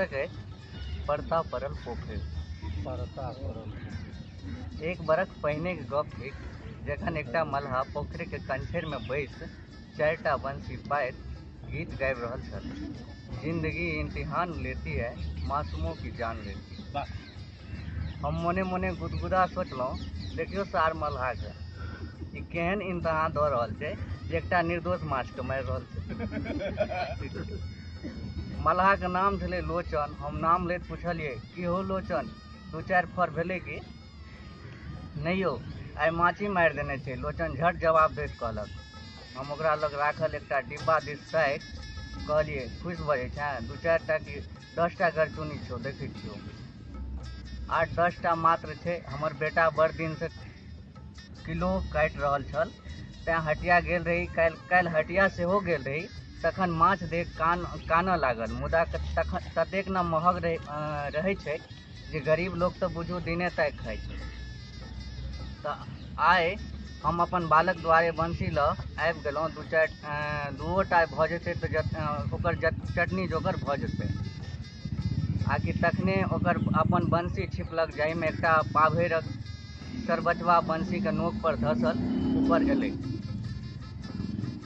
शीर्षक है परता परल पोखरि। एक बरख पहिने के गप थिक जखन एकटा मल्लाह पोखरि के कंठेर में बैस 4टा बंसी पाइत गीत गाबि रहल छल। जिंदगी इम्तिहान लेती है, मासूमों की जान लेती है। हम मोने मोने गुदगुदा सोचलहुँ, देखियो सार मल्लाह के ई केहन इम्तिहान दऽ रहल छै जे एकटा निर्दोष माछ के मारि रहल छै। मल्लाह के नाम छलै लोचन। हम नाम लैत पुछलियै, की हो लोचन, 2-4 फर भेलै कि? नहि यौ, आइ माछी मारि देने छै। लोचन झट जवाब दैत कहलक। हम ओकरा लग राखल एकटा डिब्बा दिस ताकि कहलियै, खुश बजै छै, 2-4 टा कि 10 टा गरचुन्नी छौ, देखै छियौ। 8-10 टा मात्र छै। हमर बेटा बड़ दिन से किलो काटि रहल छल, तैं हटिया गेल रही। काल्हि हटिया सेहो गेल रही, तखन माछ देख कानऽ लागल। मुदा ततेक न महग रहै छै जे गरीब लोक तऽ बुझू दिने ताकि खाइ छै। तऽ आइ हम अपन बालक द्वारे बंसी लऽ आबि गेलहुँ। 2-2 टा भऽ जेतै तऽ ओकर चटनी जोगर भऽ जेतै। आकि तखने ओकर अपन बंसी छिपलक, जाहिमे एकटा पाभैरक सरबचवा बंसी के नोक पर धसल ऊपर एलै।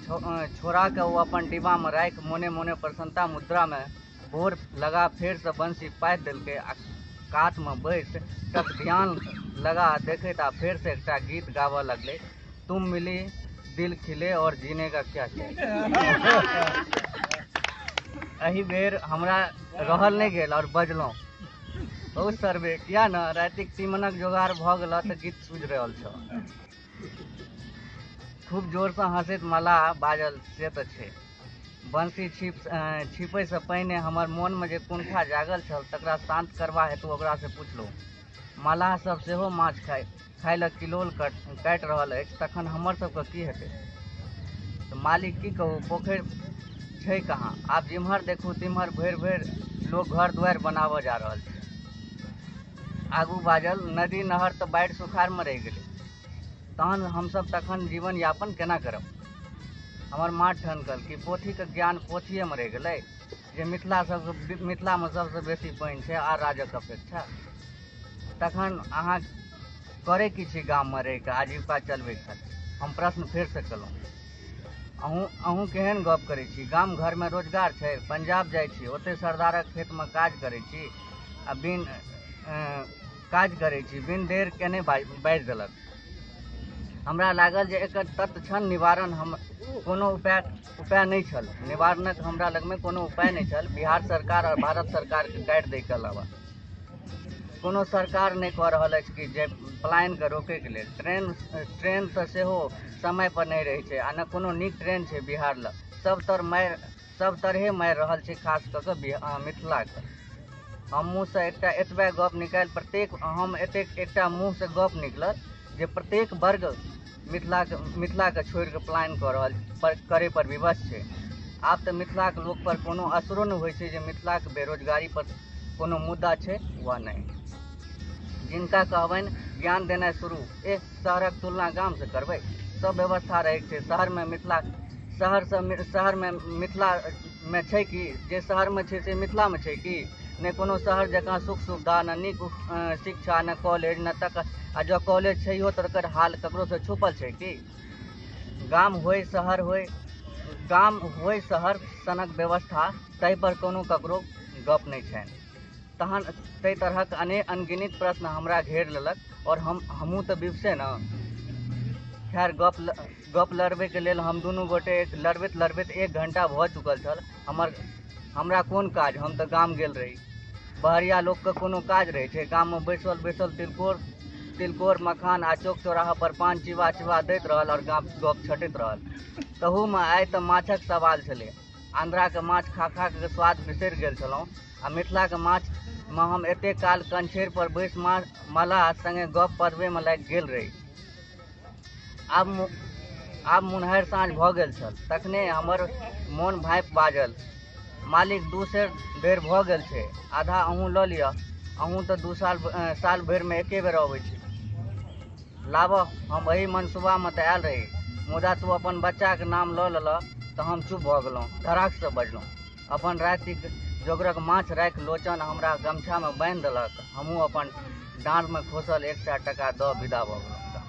छोड़ा के ओ अपन डिब्बा में राखि मोने मोने प्रसन्नता मुद्रा में भोर लगा फेर से बंसी पाति देलकै आ कात में बैस तक ध्यान लगा देखैत आ फेर से एकटा गीत गाबऽ लगलै, तुम मिली दिल खिले और जीने का क्या चाहिए। एहि बेर हमरा रहल नहि गेल और बजलहुँ, बहुत सरबे किया न रातिक तीमनक जोगाड़ भऽ गेल तऽ गीत सूझि रहल छ। खूब जोर से हंसैत मल्लाह बाजल, से तऽ छै। बंसी छिपै से पहिने हमर मोन में जे कुंठा जागल छल तकरा शांत करबा हेतु ओकरा से पुछलहुँ, मल्लाह सब सेहो माछ खाय लए किलोल काटि रहल अछि, तखन हमर सबके की हेतै? तऽ मालिक की कहू, पोखरि छै कहाँ। आब जिम्हर देखू तिम्हर भरि भरि लोग घर दुआरि बनाबऽ जा रहल छै। आगू बाजल, नदी नहर तऽ बाढ़ि सुखाड़ में रहि गेलै, तहन हमसब तखन जीवन यापन केना करब? हमर माँ ठनकल कि पोथी के ज्ञान पोथिये में रहि गेलै, जे मिथिला में सबसे बेसी पानि छै आ राजक अपेक्षा। तखन अहाँ करे की छी गाम में रहि के आजीविका चलबै खातिर? हम प्रश्न फेर से केलहुँ। अहूँ केहन गप करै छी? गाम घर में रोजगार छै, पंजाब जाइ छी, ओतै सरदारक खेत में काज करै छी आ बिन देर केने बाजि देलक। हमरा लागल जे एकर तत्क्षण निवारण कोनो उपाय नहीं छल। निवारणक हमरा लग में कोनो उपाय नहीं छल, बिहार सरकार और भारत सरकार के काटि दै के अलावा। कोनो सरकार नहीं कह रहल अछि कि जे पलायन के रोकै के लेल। ट्रेन तऽ सेहो समय पर नहीं रहै छै आ न कोनो नीक ट्रेन छै बिहार लग। सब तरहे मारि रहल छै, खास कऽ के मिथिला के। हम मुँह से एतबे गप निकालि एकटा मुँह से गप निकलल जे प्रत्येक वर्ग मिथिला के छोड़ि के पलायन करे पर विवश छै। आब तऽ मिथिला के लोक पर कोनो असरो नहि होइ छै जे मिथिला के बेरोजगारी पर कोनो मुद्दा छै वा नहीं। जिनका कहबनि ज्ञान देनाइ शुरू, शहरक तुलना गाम से करबै? सब व्यवस्था रहै छै शहर में मिथिला में छै कि? जे शहर में छै से मिथिला में छै कि? ने कोनो शहर जकाँ सुख सुविधा, न नीक शिक्षा, न कॉलेज, न तक आ जँ कॉलेज छैहो तऽ एकर हाल ककरो से छुपल छै कि? गाम होय शहर सनक व्यवस्था, ताहि पर कोनो ककरो गप नहीं छनि। तहन ताहि तरहक अनगिनत प्रश्न हमरा घेर लेलक और हमहूँ तऽ विवशे न। खैर गप लड़बै के लेल हम दुनू गोटे लड़बैत 1 घंटा भऽ चुकल छल। हमरा कोन काज, हम तऽ गाम गेल रही। बहरिया लोक के कोनो काज रहे छै? गाम में बैसल तिलकोर मखान आ चौक चौराहा पर पान चिबा दैत रहल और गप छटैत रहल। तहू में आइ तऽ माछक सवाल छलै। आंध्रा के माछ खा के स्वाद बिसरि गेल छलहुँ आ मिथिला के माछ में हम एते काल कंछेर पर बैस मल्लाह संगे गप पदबे में लागि गेल रही। आब मुन्हरि साँझ भऽ गेल छल। तखने हमर मोन भाँपि बाजल, मालिक 2 सेर बेर भऽ गेल छै, आधा अहूँ लऽ लिअ। अहूँ तऽ 2 साल भरि में एके बेर अबै छी। लाबह, हम एही मनसूबा में तऽ आयल रही, मुदा तू अपन बच्चा के नाम लऽ लेलह तऽ हम चुप भऽ गेलहुँ, धड़ाक से बजलहुँ। अपन जोगरक माछ राखि लोचन हमरा गमछा में बांधि देलक। हमहूँ अपन डाँड़ में खोसल 100 टका दऽ विदा भऽ गेलहुँ।